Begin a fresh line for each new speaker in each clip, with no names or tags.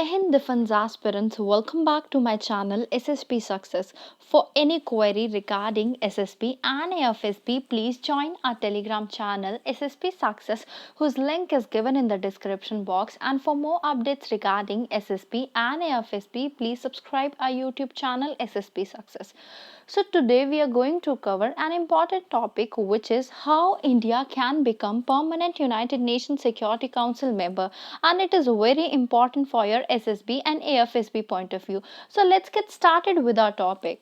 Hind Defense aspirants, welcome back to my channel SSP Success. For any query regarding SSP and AFSP, please join our Telegram channel SSP Success, whose link is given in the description box. And for more updates regarding SSP and AFSP, please subscribe our YouTube channel SSP Success. So today we are going to cover an important topic, which is how India can become permanent United Nations Security Council member, and it is very important for your SSB and AFSB point of view. So let's get started with our topic.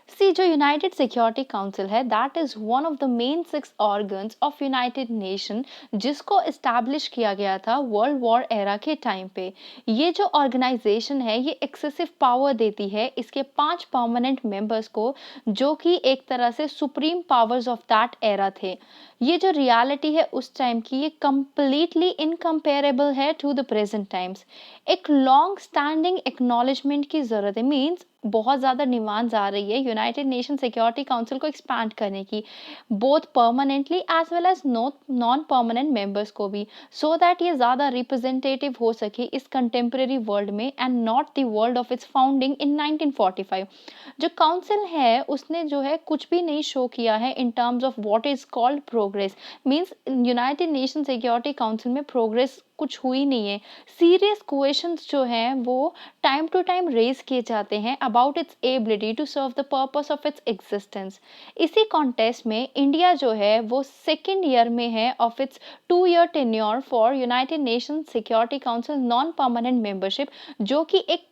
सी जो United security council है that is one of the main 6 organs of United nation, जिसको establish किया गया था world war era के time पे। ये जो ऑर्गेनाइजेशन है ये एक्सेसिव पावर देती है इसके 5 परमानेंट मेंबर्स को, जो कि एक तरह से supreme powers of that era थे। ये जो रियलिटी है उस टाइम की, ये कंप्लीटली इनकम्पेरेबल है टू द प्रेजेंट टाइम्स। एक लॉन्ग स्टैंडिंग एक्नॉलेजमेंट की ज़रूरत है, मीन्स बहुत ज़्यादा डिमांड्स आ रही है यूनाइटेड नेशन सिक्योरिटी काउंसिल को एक्सपैंड करने की, both permanently as well as non permanent members को भी, सो दैट ये ज़्यादा रिप्रेजेंटेटिव हो सके इस कंटेम्प्रेरी वर्ल्ड में and not the world of its founding in 1945। जो काउंसिल है उसने जो है कुछ भी नहीं शो किया है इन terms of what is called progress, means United Nation Security Council में प्रोग्रेस कुछ हुई नहीं है। सीरियस क्वेश्चंस जो हैं वो टाइम टू टाइम रेज किए जाते हैं about its ability to serve the purpose of its existence. इसी कॉन्टेस्ट में इंडिया जो है वो सेकेंड ईयर में है of its 2-year tenure for United Nation Security Council non permanent membership, जो कि एक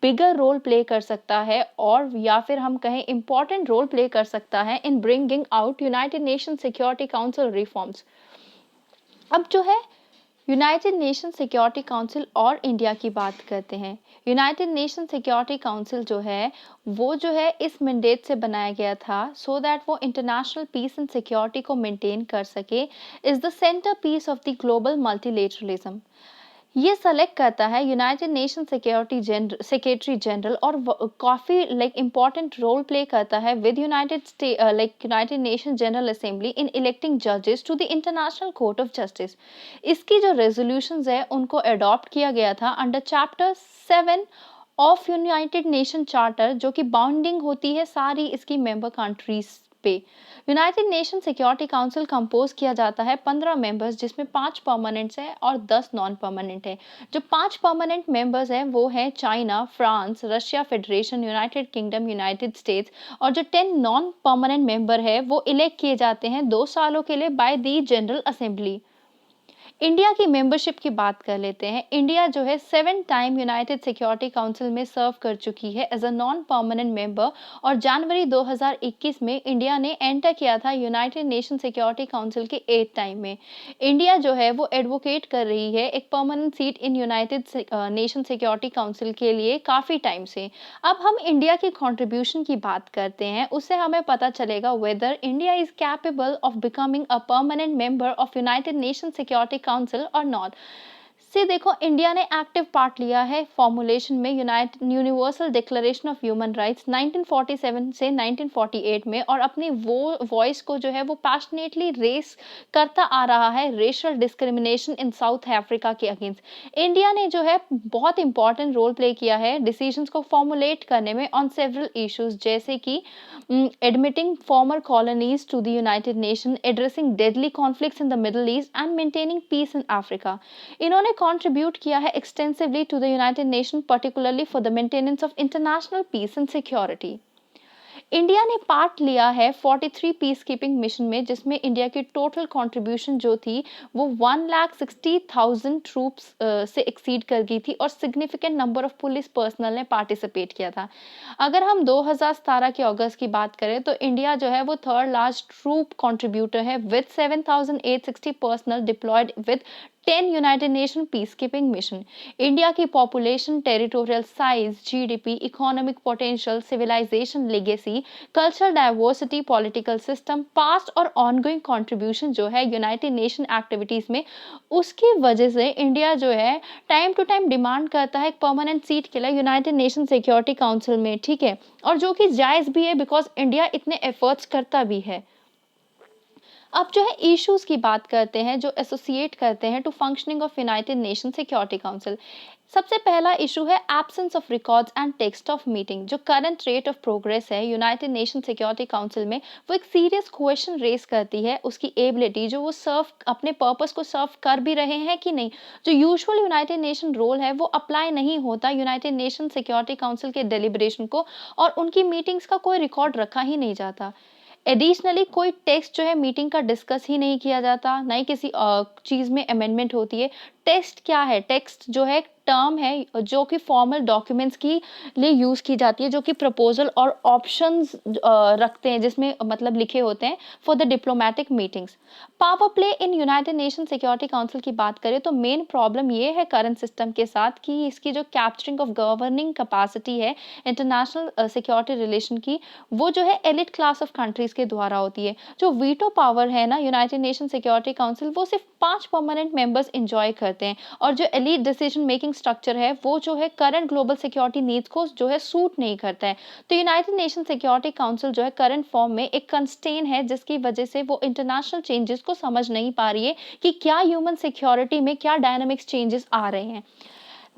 बिगर रोल प्ले कर सकता है, और या फिर हम कहें इम्पॉर्टेंट रोल प्ले कर सकता है in bringing out United Nation Security council reforms. अब जो है यूनाइटेड नेशन सिक्योरिटी काउंसिल और इंडिया की बात करते हैं। यूनाइटेड नेशन सिक्योरिटी काउंसिल जो है वो जो है इस मैंडेट से बनाया गया था सो दैट वो इंटरनेशनल पीस एंड सिक्योरिटी को मेंटेन कर सके, is the centre piece of the global multilateralism. ये सेलेक्ट करता है United Nation Security Secretary General, और काफ़ी इम्पॉर्टेंट रोल प्ले करता है with United Nation General Assembly in electing जजेस to the International Court of Justice. इसकी जो रेजोल्यूशंस है उनको अडॉप्ट किया गया था under chapter 7 of United Nation charter, जो कि बाउंडिंग होती है सारी इसकी मेंबर कंट्रीज पे। United Nation Security council compose किया जाता है 15 मेंबर्स, जिसमें 5 परमानेंट्स हैं और 10 नॉन परमानेंट है। जो 5 परमानेंट मेंबर्स हैं वो हैं China, France, Russia federation, United kingdom, United states, और जो 10 नॉन परमानेंट मेंबर है वो इलेक्ट किए जाते हैं 2 सालों के लिए by the general assembly. India की मेंबरशिप की बात कर लेते हैं। इंडिया जो है 7 टाइम यूनाइटेड सिक्योरिटी काउंसिल में सर्व कर चुकी है as a non permanent member, और जनवरी 2021 में इंडिया ने एंटर किया था यूनाइटेड नेशन सिक्योरिटी काउंसिल के 8 टाइम में। इंडिया जो है वो एडवोकेट कर रही है एक permanent seat in United Nation Security council के लिए काफ़ी टाइम से। अब हम इंडिया की कंट्रीब्यूशन की बात करते हैं, उससे हमें पता चलेगा weather India is capable of becoming a permanent member of United Nation Security council और नॉट। से देखो, इंडिया ने एक्टिव पार्ट लिया है फॉर्मुलेशन में United universal declaration of human rights 1947 से 1948 में, और अपनी वो वॉइस को जो है वो पैशनेटली रेस करता आ रहा है racial discrimination in south Africa के अगेंस्ट। इंडिया ने जो है बहुत इंपॉर्टेंट रोल प्ले किया है डिसीजंस को फॉर्मुलेट करने में ऑन सेवरल इश्यूज, जैसे कि admitting former colonies to the United Nations, addressing deadly conflicts in the Middle East and maintaining peace in Africa. इन्होंने contribute किया है extensively to the United Nations, particularly for the maintenance of international peace and security. India ने part लिया है 43 piece keeping mission में, जिसमें India की total contribution जो थी वो 1,60,000 ट्रूप्स से एक्सीड कर गई थी, और significant number of police personal ने पार्टिसिपेट किया था। अगर हम 2017 के अगस्त की बात करें तो इंडिया जो है वो थर्ड लार्ज ट्रूप कंट्रीब्यूटर है with 7,860 personnel deployed with 10 United Nation peace keeping mission. India की population, territorial size, GDP, economic potential, civilisation legacy, cultural diversity, political system, past और ऑनगोइंग कंट्रीब्यूशन जो है यूनाइटेड नेशन एक्टिविटीज में, उसकी वजह से India जो है टाइम टू टाइम डिमांड करता है एक परमानेंट सीट के लिए यूनाइटेड नेशन सिक्योरिटी काउंसिल में, ठीक है, और जो कि जायज़ भी है बिकॉज इंडिया इतने एफर्ट्स करता भी है। अब जो है इश्यूज की बात करते हैं जो एसोसिएट करते हैं to functioning of United Nation Security Council. सबसे पहला इशू है absence of records and text of meeting. जो करंट रेट ऑफ प्रोग्रेस है यूनाइटेड नेशन सिक्योरिटी काउंसिल में, वो एक सीरियस क्वेश्चन रेस करती है उसकी एबिलिटी, जो वो सर्व अपने पर्पस को सर्व कर भी रहे हैं कि नहीं। जो यूजुअल यूनाइटेड नेशन रोल है वो अप्लाई नहीं होता यूनाइटेड नेशन सिक्योरिटी काउंसिल के डेलिब्रेशन को, और उनकी मीटिंग्स का कोई रिकॉर्ड रखा ही नहीं जाता। एडिशनली कोई टेक्स्ट जो है मीटिंग का डिस्कस ही नहीं किया जाता, ना ही किसी चीज़ में अमेंडमेंट होती है। टेक्स्ट क्या है? टेक्स्ट जो है टर्म है जो कि फॉर्मल डॉक्यूमेंट्स की लिए यूज़ की जाती है, जो कि प्रपोजल और ऑप्शंस रखते हैं, जिसमें मतलब लिखे होते हैं for the diplomatic meetings. Power play in United Nation Security council की बात करें तो मेन प्रॉब्लम ये है करंट सिस्टम के साथ कि इसकी जो कैप्चरिंग ऑफ गवर्निंग कैपेसिटी है इंटरनेशनल सिक्योरिटी रिलेशन की, वो जो है एलिट क्लास ऑफ कंट्रीज के द्वारा होती है। जो वीटो पावर है ना यूनाइटेड नेशन सिक्योरिटी काउंसिल, वो सिर्फ 5 परमानेंट मेंबर्स एंजॉय करते हैं, और जो एलिट डिसीजन मेकिंग स्ट्रक्चर है वो जो है करंट ग्लोबल सिक्योरिटी नीड्स को जो है सूट नहीं करता है। तो यूनाइटेड नेशन सिक्योरिटी काउंसिल जो है करंट फॉर्म में एक कंस्ट्रेन है, जिसकी वजह से वो इंटरनेशनल चेंजेस को समझ नहीं पा रही है कि क्या ह्यूमन सिक्योरिटी में क्या डायनामिक्स चेंजेस आ रहे हैं।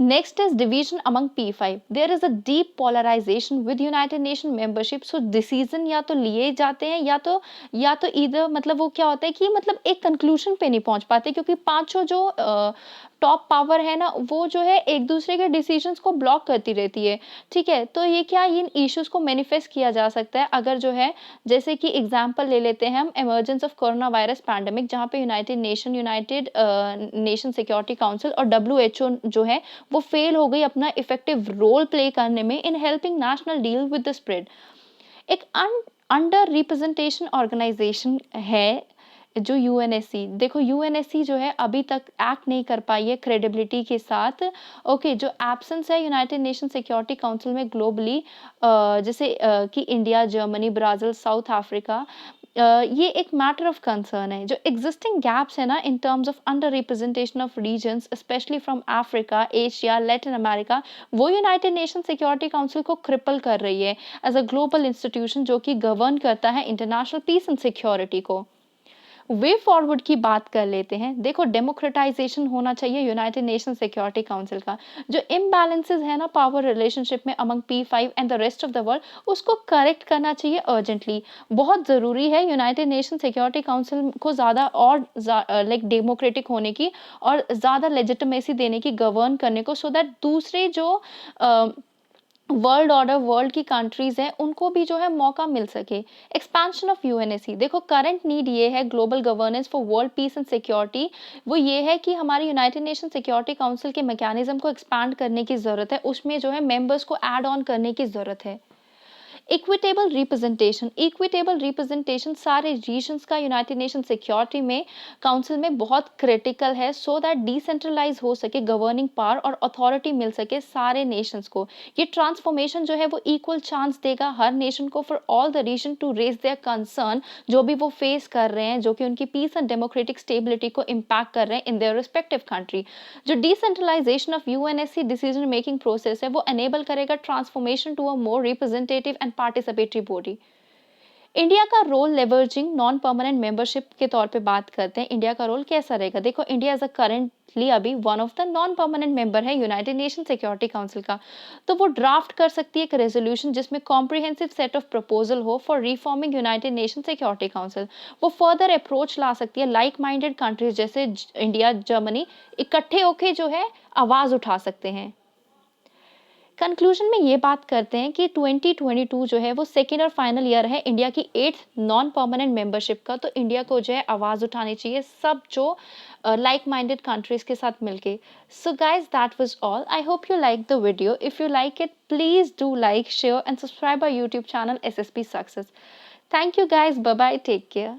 Next is division among P5. There is a deep polarization with United Nation membership. So decision या तो लिए जाते हैं या तो either मतलब वो क्या होता है कि मतलब एक conclusion पे नहीं पहुंच पाते, क्योंकि पांचों जो टॉप पावर है ना वो जो है एक दूसरे के डिसीजंस को ब्लॉक करती रहती है। ठीक है, तो ये क्या इन इश्यूज को मैनिफेस्ट किया जा सकता है अगर जो है, जैसे कि एग्जांपल ले लेते हैं हम emergence of corona virus pandemic, जहाँ पे यूनाइटेड नेशन सिक्योरिटी काउंसिल और डब्ल्यूएचओ जो है वो फेल हो गई अपना इफेक्टिव रोल प्ले करने में in helping national deal with the spread. एक अंडर रिप्रेजेंटेशन ऑर्गेनाइजेशन है जो यूएनएससी। देखो यूएनएससी जो है अभी तक एक्ट नहीं कर पाई है क्रेडिबिलिटी के साथ। ओके, जो एब्सेंस है यूनाइटेड नेशन सिक्योरिटी काउंसिल में ग्लोबली, जैसे कि India, Germany, Brazil, south Africa, ये एक मैटर ऑफ कंसर्न है। जो एग्जिस्टिंग गैप्स है ना in terms of under representation of regions specially from Africa, Asia, Latin America, वो यूनाइटेड नेशन सिक्योरिटी काउंसिल को क्रिपल कर रही है एज अ ग्लोबल इंस्टीट्यूशन जो कि गवर्न करता है इंटरनेशनल पीस एंड सिक्योरिटी को। वे फॉरवर्ड की बात कर लेते हैं। देखो, डेमोक्रेटाइजेशन होना चाहिए यूनाइटेड नेशन सिक्योरिटी काउंसिल का। जो इम्बैलेंसेस है ना पावर रिलेशनशिप में among P5 and the rest of the world, उसको करेक्ट करना चाहिए अर्जेंटली। बहुत ज़रूरी है यूनाइटेड नेशन सिक्योरिटी काउंसिल को ज़्यादा और लाइक डेमोक्रेटिक होने की और ज़्यादा लेजिटिमेसी देने की, गवर्न करने को, सो दैट दूसरे जो वर्ल्ड ऑर्डर, वर्ल्ड की कंट्रीज हैं, उनको भी जो है मौका मिल सके। एक्सपेंशन ऑफ यूएनएससी, देखो करंट नीड ये है global governance for world peace and security, वो ये है कि हमारी यूनाइटेड नेशन सिक्योरिटी काउंसिल के मैकेनिज्म को एक्सपैंड करने की ज़रूरत है, उसमें जो है मेंबर्स को ऐड ऑन करने की ज़रूरत है। इक्विटेबल रिप्रेजेंटेशन सारे रीजन्स का यूनाइटेड नेशन सिक्योरिटी में काउंसिल में बहुत क्रिटिकल है, सो दैट डिसेंट्रलाइज हो सके गवर्निंग पावर और अथॉरिटी मिल सके सारे नेशंस को। ये ट्रांसफॉर्मेशन जो है वो इक्वल चांस देगा हर नेशन को for all the region to raise their concern, जो भी वो फेस कर रहे हैं, जो कि उनकी पीस एंड डेमोक्रेटिक स्टेबिलिटी को इम्पैक्ट कर रहे हैं इन देयर रिस्पेक्टिव कंट्री। जो decentralisation of UNSC decision making process है वो एनेबल करेगा transformation to a more representative and participatory body. India का role leveraging non permanent membership के तौर पे बात करते हैं। इंडिया का रोल कैसा रहेगा? देखो, इंडिया एज अ करंटली अभी one of the non permanent member है यूनाइटेड नेशन सिक्योरिटी काउंसिल का। तो वो ड्राफ्ट कर सकती है एक रेजोल्यूशन जिसमें कॉम्प्रिहेंसिव सेट ऑफ प्रपोजल हो for reforming United Nation Security council. वो फर्दर अप्रोच ला सकती है, लाइक माइंडेड कंट्रीज जैसे इंडिया, जर्मनी इकट्ठे होके जो है आवाज उठा सकते हैं। कंक्लूजन में ये बात करते हैं कि 2022 जो है वो सेकेंड और फाइनल ईयर है इंडिया की 8th नॉन परमानेंट मेंबरशिप का। तो इंडिया को जो है आवाज़ उठानी चाहिए सब जो लाइक माइंडेड कंट्रीज के साथ मिलके। So guys, that was all. I hope you like the video. If you like it, please do like, share and subscribe our YouTube channel SSP Success. Thank you guys. Bye bye. Take care.